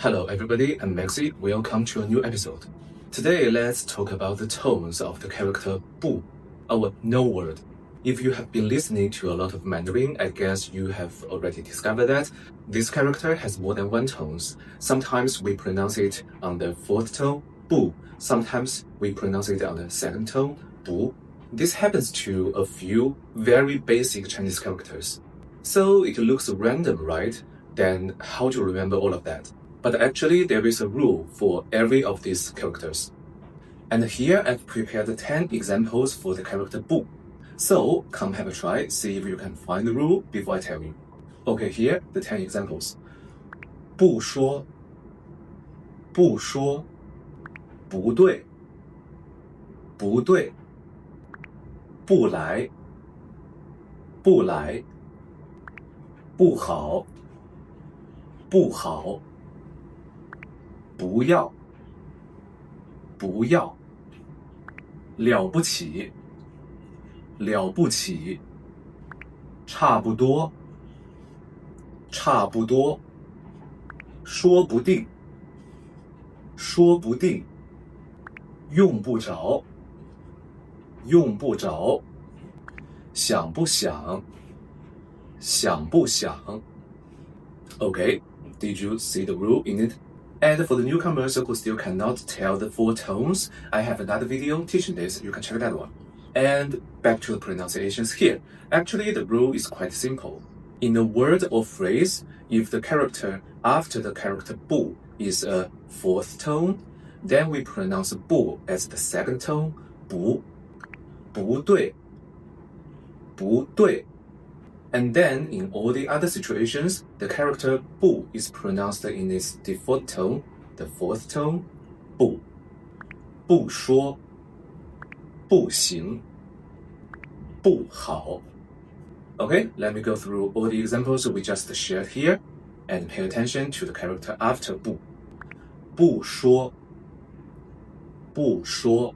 Hello everybody, I'm Maxi. Welcome to a new episode. Today let's talk about the tones of the character Bu, our no word. If you have been listening to a lot of Mandarin, I guess you have already discovered that this character has more than one tones. Sometimes we pronounce it on the fourth tone, Bu. Sometimes we pronounce it on the second tone, Bu. This happens to a few very basic Chinese characters. So it looks random, right? Then how to remember all of that? But actually there is a rule for every of these characters. And here I've prepared 10 examples for the character Bu. So come have a try, see if you can find the rule before I tell you. Okay, here the 10 examples. 不说，不说，不对，不对，不来，不来，不好，不好，不要，不要，了不起，了不起，差不多，差不多，说不定，说不定，用不着，用不着，想不想，想不想。Okay, did you see the rule in it? And for the newcomers who still cannot tell the four tones, I have another video teaching this, you can check that one. And back to the pronunciations here. Actually, the rule is quite simple. In a word or phrase, if the character after the character Bu is a fourth tone, then we pronounce Bu as the second tone, Bu. 不对，不对。And then in all the other situations, the character Bu is pronounced in its default tone, the fourth tone, Bu. 不说，不行，不好。Okay, let me go through all the examples we just shared here and pay attention to the character after Bu. 不说，不说，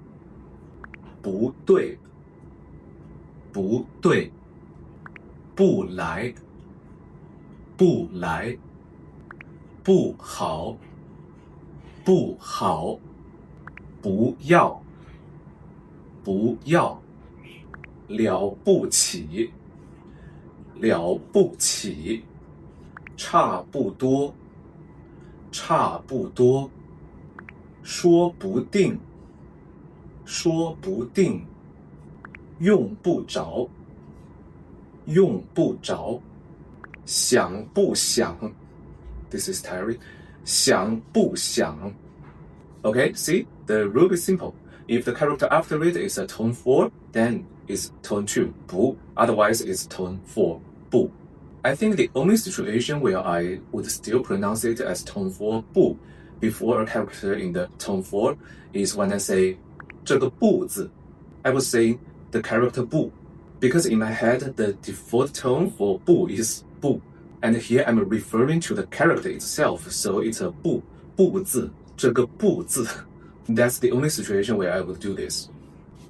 不对，不对，不来，不来，不好，不好，不要，不要，了不起，了不起，差不多，差不多，说不定，说不定，用不着，用不着，想不想 ？This is Terry. 想不想 ？Okay, see, the rule is simple. If the character after it is a tone 4, then it's tone 2, 不. Otherwise, it's tone 4, 不. I think the only situation where I would still pronounce it as tone 4, 不, before a character in the tone 4 is when I say 这个不字. I would say the character 不, because in my head the default tone for 不 is 不, and here I'm referring to the character itself, so it's a 不字, 这个不字. That's the only situation where I would do this.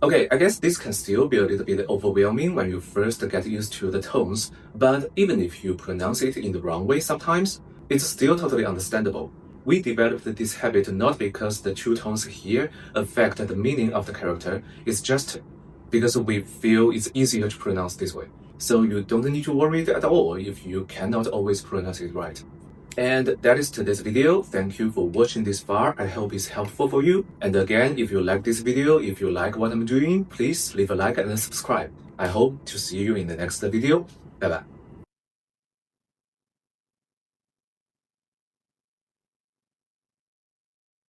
Okay, I guess this can still be a little bit overwhelming when you first get used to the tones, but even if you pronounce it in the wrong way sometimes, it's still totally understandable. We developed this habit not because the two tones here affect the meaning of the character, it's just because we feel it's easier to pronounce this way. So you don't need to worry at all if you cannot always pronounce it right. And that is today's video. Thank you for watching this far. I hope it's helpful for you. And again, if you like this video, if you like what I'm doing, please leave a like and subscribe. I hope to see you in the next video. Bye bye.